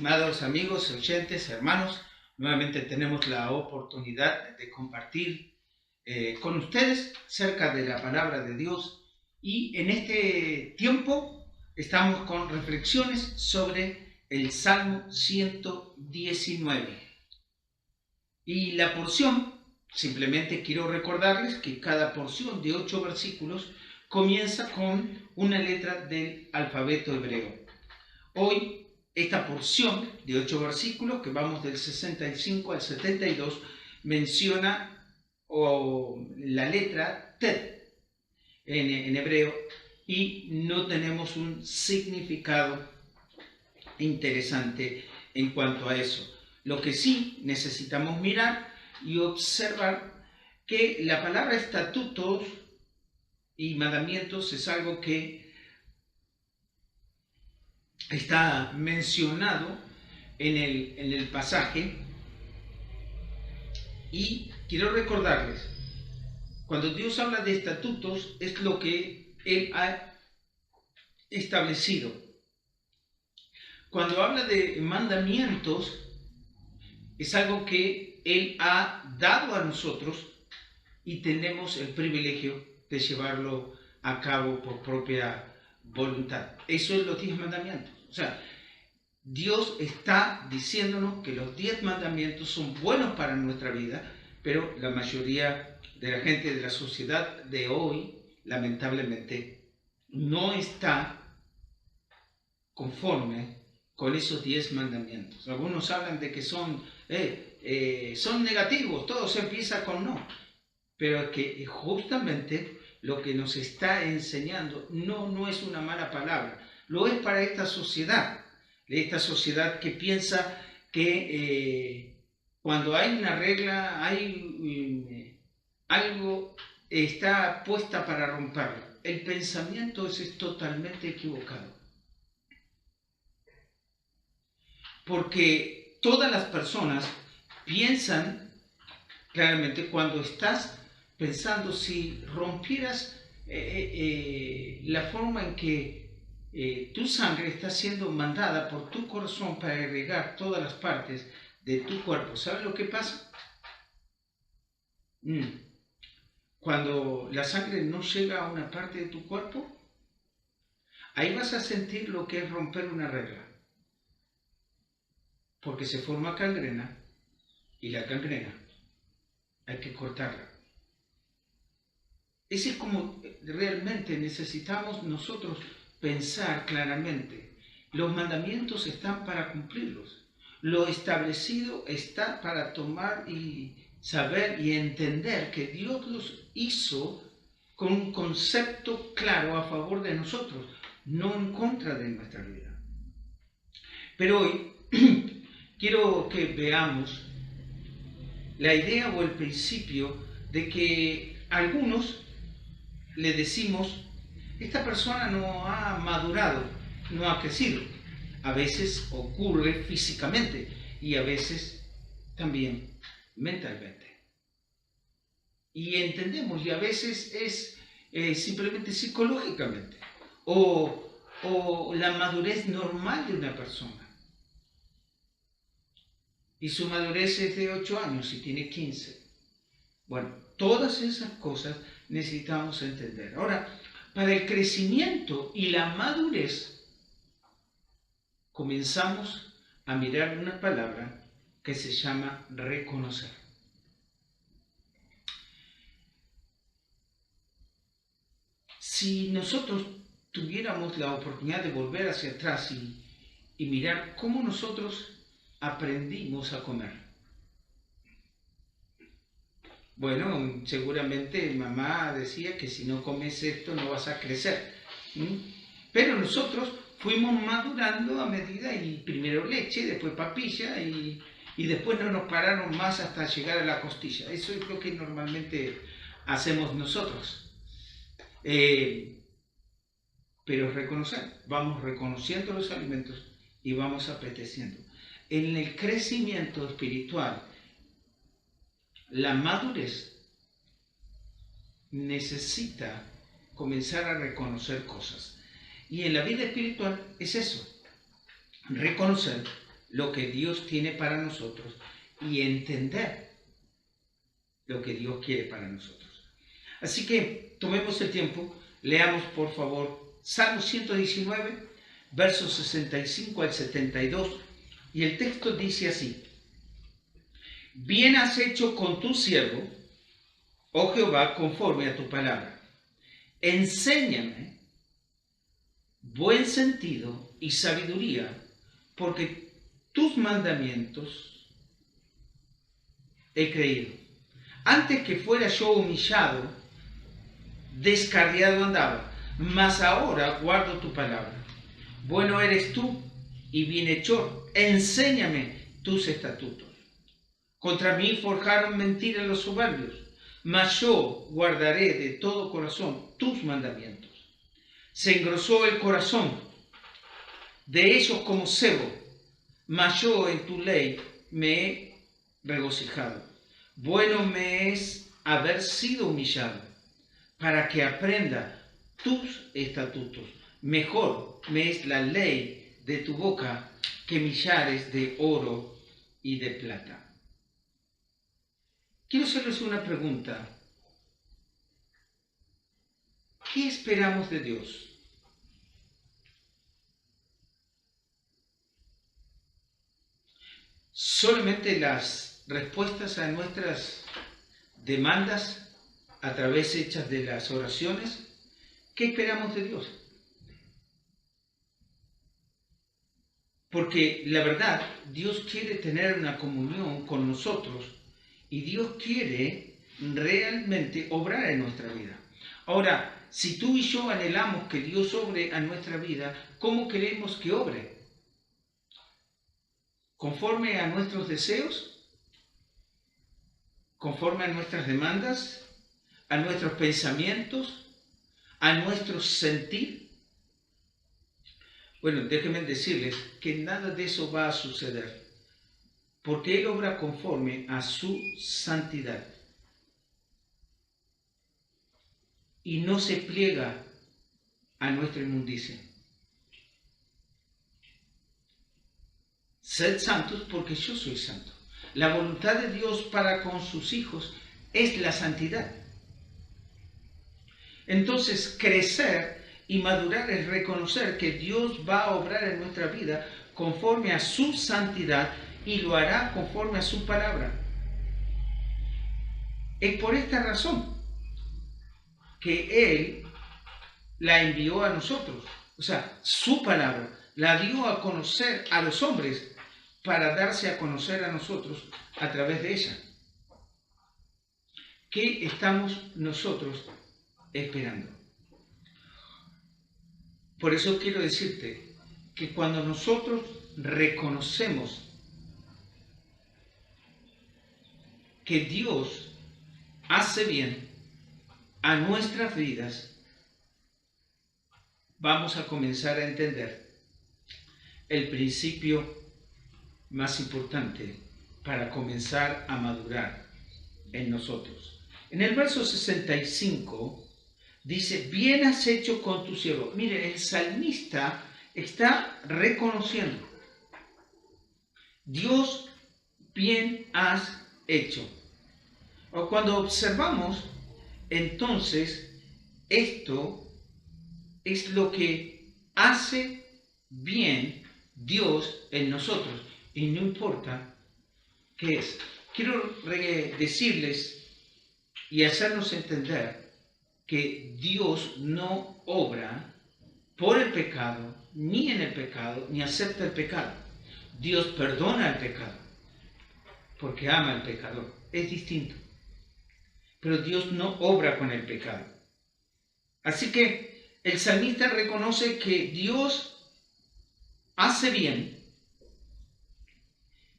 estimados amigos, oyentes, hermanos, nuevamente tenemos la oportunidad de compartir con ustedes cerca de la palabra de Dios, y en este tiempo estamos con reflexiones sobre el Salmo 119. Y la porción, simplemente quiero recordarles que cada porción de 8 versículos comienza con una letra del alfabeto hebreo. Hoy, esta porción de 8 versículos, que vamos del 65 al 72, menciona la letra Tet en hebreo, y no tenemos un significado interesante en cuanto a eso. Lo que sí necesitamos mirar y observar que la palabra estatutos y mandamientos es algo que está mencionado en el pasaje, y quiero recordarles, cuando Dios habla de estatutos es lo que Él ha establecido. Cuando habla de mandamientos es algo que Él ha dado a nosotros y tenemos el privilegio de llevarlo a cabo por propia voluntad. Eso es los 10 mandamientos. O sea, Dios está diciéndonos que los 10 mandamientos son buenos para nuestra vida, pero la mayoría de la gente de la sociedad de hoy, lamentablemente, no está conforme con esos 10 mandamientos. Algunos hablan de que son negativos, todo se empieza con no, pero que justamente lo que nos está enseñando no es una mala palabra, lo es para esta sociedad que piensa que cuando hay una regla, hay algo está puesta para romperlo. El pensamiento es totalmente equivocado, porque todas las personas piensan claramente, cuando estás pensando, si rompieras la forma en que tu sangre está siendo mandada por tu corazón para irrigar todas las partes de tu cuerpo, ¿sabes lo que pasa? Cuando la sangre no llega a una parte de tu cuerpo, ahí vas a sentir lo que es romper una regla, porque se forma gangrena, y la gangrena hay que cortarla. Ese es como realmente necesitamos nosotros pensar claramente. Los mandamientos están para cumplirlos. Lo establecido está para tomar y saber y entender que Dios los hizo con un concepto claro a favor de nosotros, no en contra de nuestra vida. Pero hoy quiero que veamos la idea o el principio de que algunos le decimos, esta persona no ha madurado, no ha crecido. A veces ocurre físicamente y a veces también mentalmente. Y entendemos, y a veces es simplemente psicológicamente, o la madurez normal de una persona. Y su madurez es de 8 años y tiene 15. Bueno, todas esas cosas necesitamos entender. Ahora, para el crecimiento y la madurez, comenzamos a mirar una palabra que se llama reconocer. Si nosotros tuviéramos la oportunidad de volver hacia atrás y mirar cómo nosotros aprendimos a comer. Bueno, seguramente mamá decía que si no comes esto no vas a crecer. Pero nosotros fuimos madurando a medida, y primero leche, después papilla, y después no nos pararon más hasta llegar a la costilla. Eso es lo que normalmente hacemos nosotros. Pero reconocer, vamos reconociendo los alimentos y vamos apeteciendo. En el crecimiento espiritual, la madurez necesita comenzar a reconocer cosas. Y en la vida espiritual es eso, reconocer lo que Dios tiene para nosotros y entender lo que Dios quiere para nosotros. Así que tomemos el tiempo, leamos por favor Salmo 119, versos 65 al 72, y el texto dice así: Bien has hecho con tu siervo, oh Jehová, conforme a tu palabra. Enséñame buen sentido y sabiduría, porque tus mandamientos he creído. Antes que fuera yo humillado, descarriado andaba, mas ahora guardo tu palabra. Bueno eres tú y bienhechor, enséñame tus estatutos. Contra mí forjaron mentira los soberbios, mas yo guardaré de todo corazón tus mandamientos. Se engrosó el corazón de ellos como cebo, mas yo en tu ley me he regocijado. Bueno me es haber sido humillado, para que aprenda tus estatutos. Mejor me es la ley de tu boca que millares de oro y de plata. Quiero hacerles una pregunta. ¿Qué esperamos de Dios? ¿Solamente las respuestas a nuestras demandas a través hechas de las oraciones? ¿Qué esperamos de Dios? Porque la verdad, Dios quiere tener una comunión con nosotros y Dios quiere realmente obrar en nuestra vida. Ahora, si tú y yo anhelamos que Dios obre a nuestra vida, ¿cómo queremos que obre? ¿Conforme a nuestros deseos? ¿Conforme a nuestras demandas? ¿A nuestros pensamientos? ¿A nuestro sentir? Bueno, déjenme decirles que nada de eso va a suceder, porque Él obra conforme a su santidad y no se pliega a nuestra inmundicia. Sed santos porque yo soy santo. La voluntad de Dios para con sus hijos es la santidad. Entonces, crecer y madurar es reconocer que Dios va a obrar en nuestra vida conforme a su santidad y lo hará conforme a su palabra. Es por esta razón que Él la envió a nosotros. O sea, su palabra la dio a conocer a los hombres para darse a conocer a nosotros a través de ella. ¿Qué estamos nosotros esperando? Por eso quiero decirte que cuando nosotros reconocemos que Dios hace bien a nuestras vidas, vamos a comenzar a entender el principio más importante para comenzar a madurar en nosotros. En el verso 65 dice: bien has hecho con tu siervo. Mire, el salmista está reconociendo: Dios, bien has hecho. O cuando observamos, entonces, esto es lo que hace bien Dios en nosotros. Y no importa qué es. Quiero decirles y hacernos entender que Dios no obra por el pecado, ni en el pecado, ni acepta el pecado. Dios perdona el pecado, porque ama al pecador. Es distinto. Pero Dios no obra con el pecado. Así que el salmista reconoce que Dios hace bien.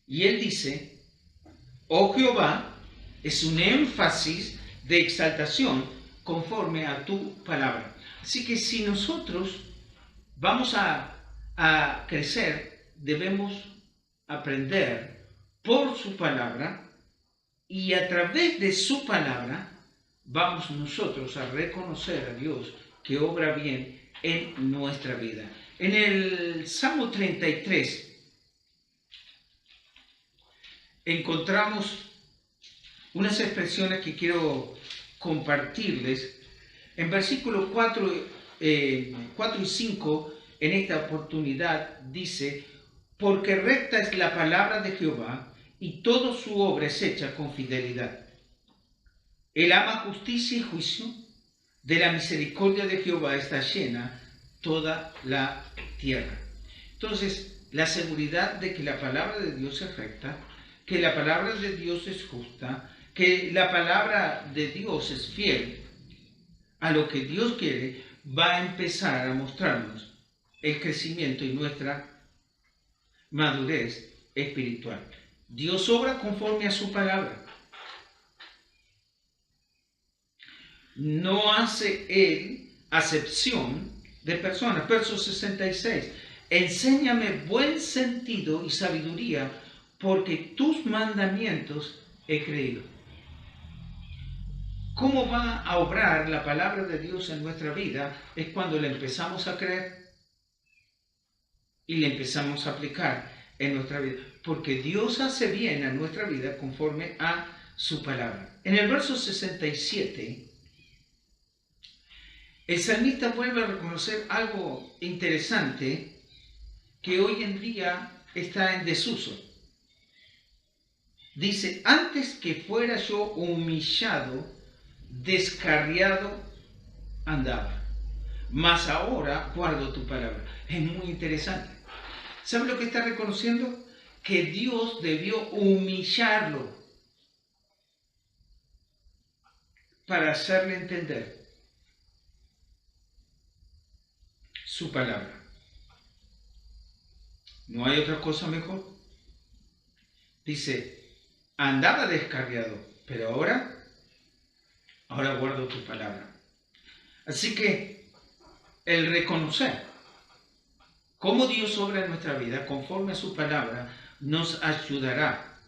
Y él dice: oh Jehová, es un énfasis de exaltación conforme a tu palabra. Así que si nosotros vamos a crecer, debemos aprender por su palabra, y a través de su palabra vamos nosotros a reconocer a Dios que obra bien en nuestra vida. En el Salmo 33, encontramos unas expresiones que quiero compartirles. En versículos 4 y 5, en esta oportunidad dice: porque recta es la palabra de Jehová, y toda su obra es hecha con fidelidad. Él ama justicia y juicio, de la misericordia de Jehová está llena toda la tierra. Entonces, la seguridad de que la palabra de Dios es recta, que la palabra de Dios es justa, que la palabra de Dios es fiel a lo que Dios quiere, va a empezar a mostrarnos el crecimiento y nuestra madurez espiritual. Dios obra conforme a su palabra. No hace Él acepción de personas. Verso 66. Enséñame buen sentido y sabiduría, porque tus mandamientos he creído. ¿Cómo va a obrar la palabra de Dios en nuestra vida? Es cuando le empezamos a creer y le empezamos a aplicar en nuestra vida. Porque Dios hace bien a nuestra vida conforme a su palabra. En el verso 67, el salmista vuelve a reconocer algo interesante que hoy en día está en desuso. Dice: antes que fuera yo humillado, descarriado andaba, mas ahora guardo tu palabra. Es muy interesante. ¿Sabe lo que está reconociendo? Que Dios debió humillarlo para hacerle entender su palabra. ¿No hay otra cosa mejor? Dice: andaba descarriado, pero ahora guardo tu palabra. Así que el reconocer cómo Dios obra en nuestra vida conforme a su palabra nos ayudará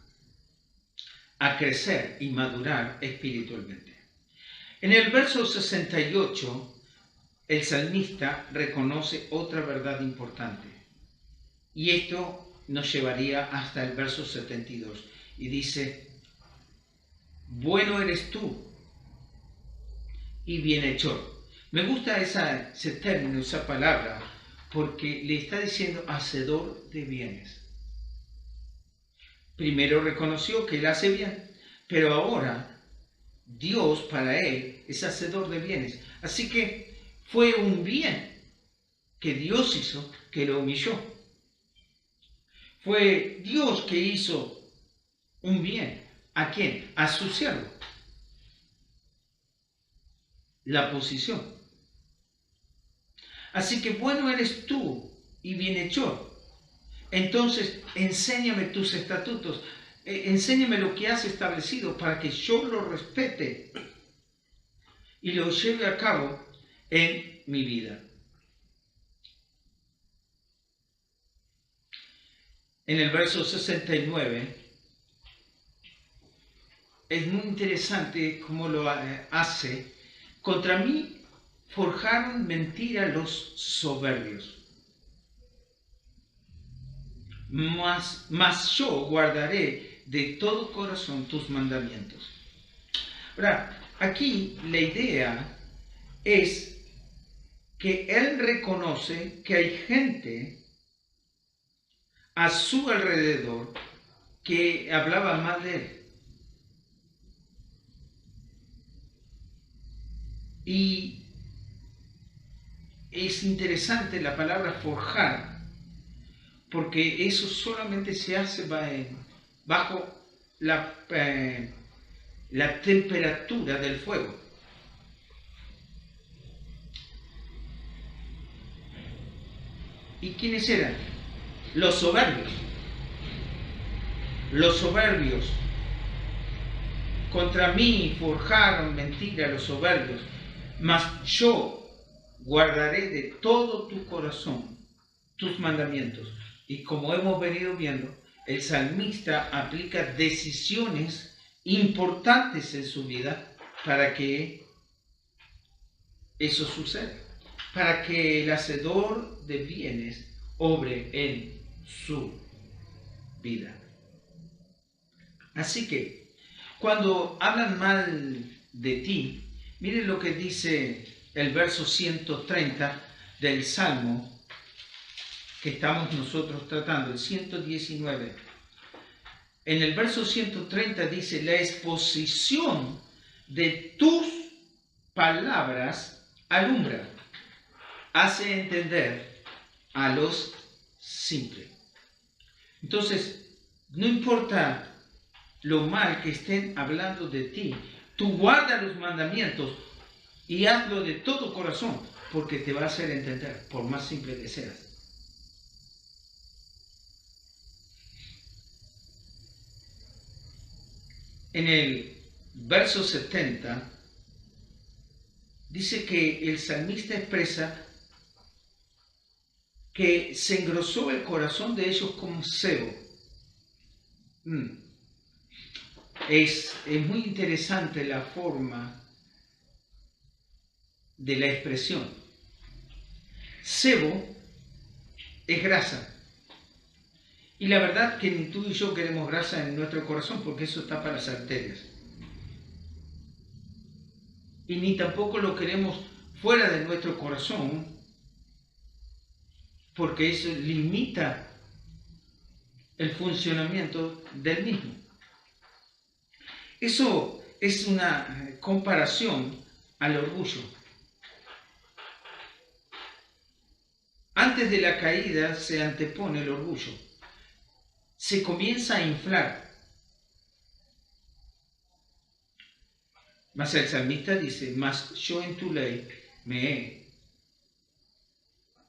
a crecer y madurar espiritualmente. En el verso 68, el salmista reconoce otra verdad importante, y esto nos llevaría hasta el verso 72, y dice: bueno eres tú y bienhechor. Me gusta ese término, esa palabra, porque le está diciendo hacedor de bienes. Primero reconoció que él hace bien, pero ahora Dios para él es hacedor de bienes. Así que fue un bien que Dios hizo que lo humilló. Fue Dios que hizo un bien. ¿A quién? A su siervo. La posición. Así que bueno eres tú y bienhechor. Entonces enséñame tus estatutos. Enséñame lo que has establecido para que yo lo respete y lo lleve a cabo en mi vida. En el verso 69 es muy interesante cómo lo hace. Contra mí forjaron mentira los soberbios, mas yo guardaré de todo corazón tus mandamientos. Ahora, aquí la idea es que él reconoce que hay gente a su alrededor que hablaba mal de él. Y es interesante la palabra forjar, porque eso solamente se hace bajo la temperatura del fuego. ¿Y quiénes eran? Los soberbios. Los soberbios. Contra mí forjaron mentira los soberbios, mas yo guardaré de todo tu corazón tus mandamientos. Y como hemos venido viendo, el salmista aplica decisiones importantes en su vida para que eso suceda, para que el hacedor de bienes obre en su vida. Así que, cuando hablan mal de ti, miren lo que dice el verso 130 del Salmo que estamos nosotros tratando, el 119. En el verso 130 dice, la exposición de tus palabras alumbra, hace entender a los simples. Entonces, no importa lo mal que estén hablando de ti, tú guarda los mandamientos y hazlo de todo corazón, porque te va a hacer entender, por más simple que seas. En el verso 70 dice que el salmista expresa que se engrosó el corazón de ellos como cebo. Es muy interesante la forma de la expresión. Cebo es grasa. Y la verdad que ni tú y yo queremos grasa en nuestro corazón porque eso tapa las arterias. Y ni tampoco lo queremos fuera de nuestro corazón porque eso limita el funcionamiento del mismo. Eso es una comparación al orgullo. Antes de la caída se antepone el orgullo. Se comienza a inflar. Mas el salmista dice, mas yo en tu ley me he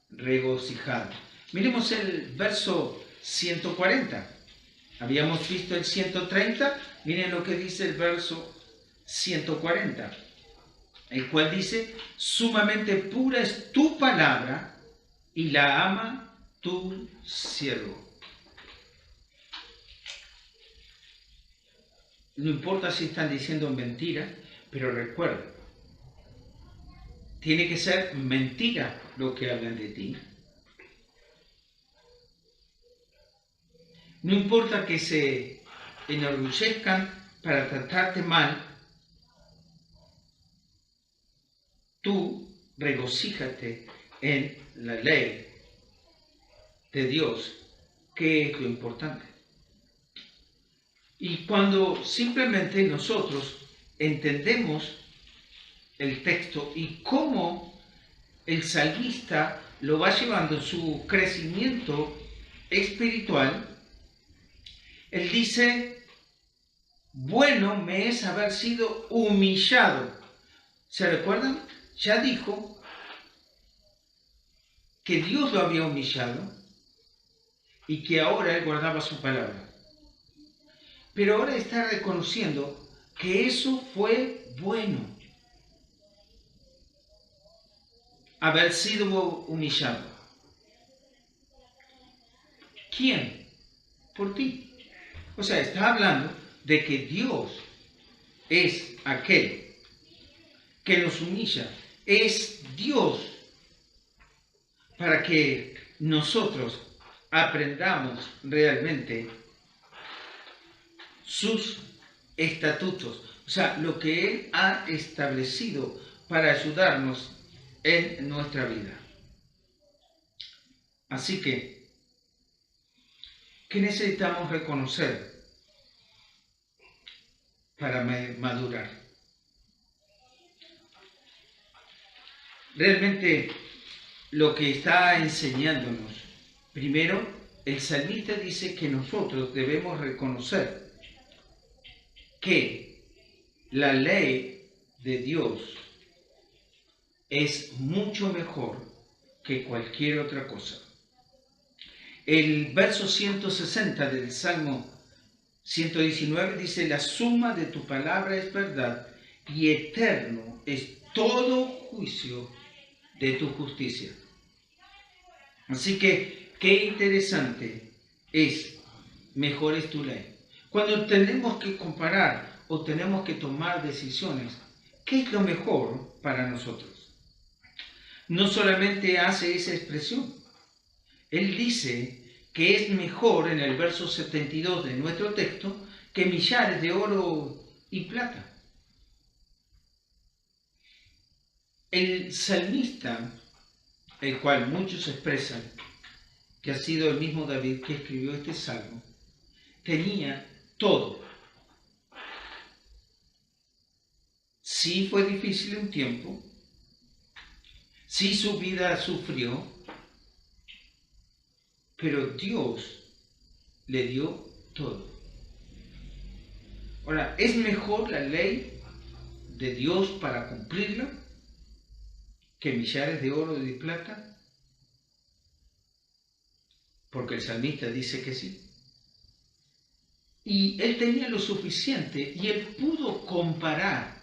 regocijado. Miremos el verso 140. Habíamos visto el 130, miren lo que dice el verso 140, el cual dice, sumamente pura es tu palabra y la ama tu siervo. No importa si están diciendo mentira, pero recuerda, tiene que ser mentira lo que hablan de ti. No importa que se enorgullezcan para tratarte mal, tú regocíjate en la ley de Dios, que es lo importante. Y cuando simplemente nosotros entendemos el texto y cómo el salmista lo va llevando su crecimiento espiritual, él dice, bueno me es haber sido humillado. ¿Se recuerdan? Ya dijo que Dios lo había humillado y que ahora él guardaba su palabra. Pero ahora está reconociendo que eso fue bueno. Haber sido humillado. ¿Quién? Por ti. O sea, está hablando de que Dios es aquel que nos humilla. Es Dios para que nosotros aprendamos realmente sus estatutos. O sea, lo que Él ha establecido para ayudarnos en nuestra vida. Así que, ¿qué necesitamos reconocer para madurar? Realmente lo que está enseñándonos, primero, el salmista dice que nosotros debemos reconocer que la ley de Dios es mucho mejor que cualquier otra cosa. El verso 160 del Salmo 119 dice, la suma de tu palabra es verdad y eterno es todo juicio de tu justicia. Así que, qué interesante es, mejor es tu ley. Cuando tenemos que comparar o tenemos que tomar decisiones, ¿qué es lo mejor para nosotros? No solamente hace esa expresión, él dice que es mejor en el verso 72 de nuestro texto que millares de oro y plata. El salmista, el cual muchos expresan que ha sido el mismo David que escribió este salmo, tenía todo. Sí fue difícil un tiempo, sí su vida sufrió, pero Dios le dio todo. Ahora, ¿es mejor la ley de Dios para cumplirla que millares de oro y de plata? Porque el salmista dice que sí. Y él tenía lo suficiente y él pudo comparar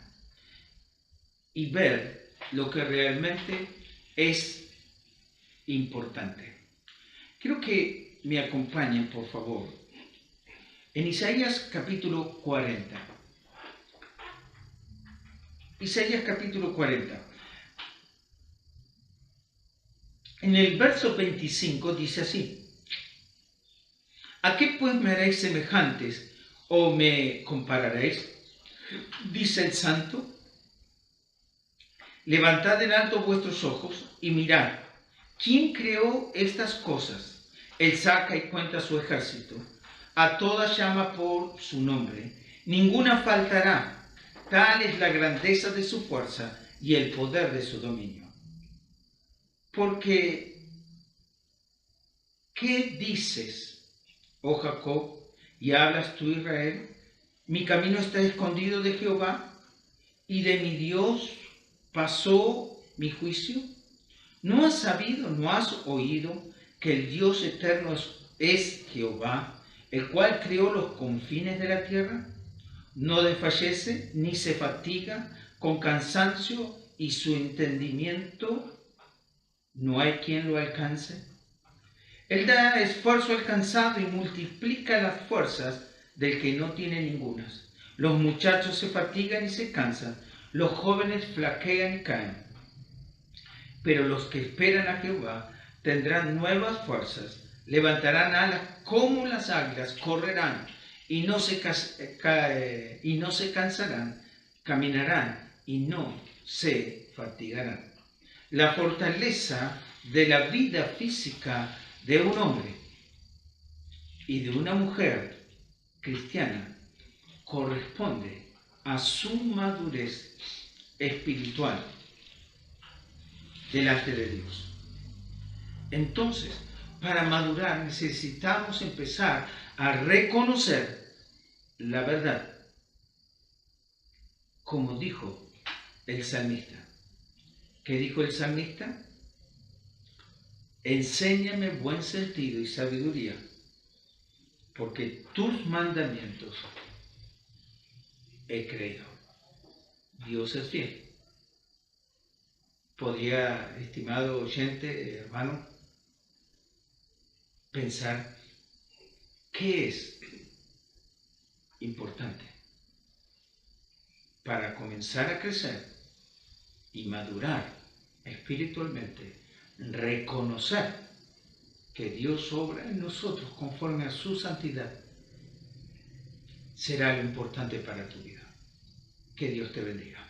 y ver lo que realmente es importante. Quiero que me acompañen, por favor, en Isaías capítulo 40. Isaías capítulo 40. En el verso 25 dice así: ¿A qué pues me haréis semejantes o me compararéis? Dice el Santo. Levantad en alto vuestros ojos y mirad. ¿Quién creó estas cosas? Él saca y cuenta su ejército. A todas llama por su nombre. Ninguna faltará. Tal es la grandeza de su fuerza y el poder de su dominio. Porque, ¿qué dices, oh Jacob, y hablas tú, Israel? Mi camino está escondido de Jehová, y de mi Dios pasó mi juicio. ¿No has sabido, no has oído que el Dios eterno es Jehová, el cual creó los confines de la tierra? No desfallece ni se fatiga con cansancio, y su entendimiento no hay quien lo alcance. Él da esfuerzo al cansado y multiplica las fuerzas del que no tiene ningunas. Los muchachos se fatigan y se cansan, los jóvenes flaquean y caen. Pero los que esperan a Jehová tendrán nuevas fuerzas, levantarán alas como las águilas, correrán y no se cansarán, caminarán y no se fatigarán. La fortaleza de la vida física de un hombre y de una mujer cristiana corresponde a su madurez espiritual delante de Dios. Entonces, para madurar necesitamos empezar a reconocer la verdad, como dijo el salmista. ¿Qué dijo el salmista? Enséñame buen sentido y sabiduría, porque tus mandamientos he creído. Dios es fiel. Podría, estimado oyente, hermano, pensar qué es importante para comenzar a crecer y madurar espiritualmente. Reconocer que Dios obra en nosotros conforme a su santidad será lo importante para tu vida. Que Dios te bendiga.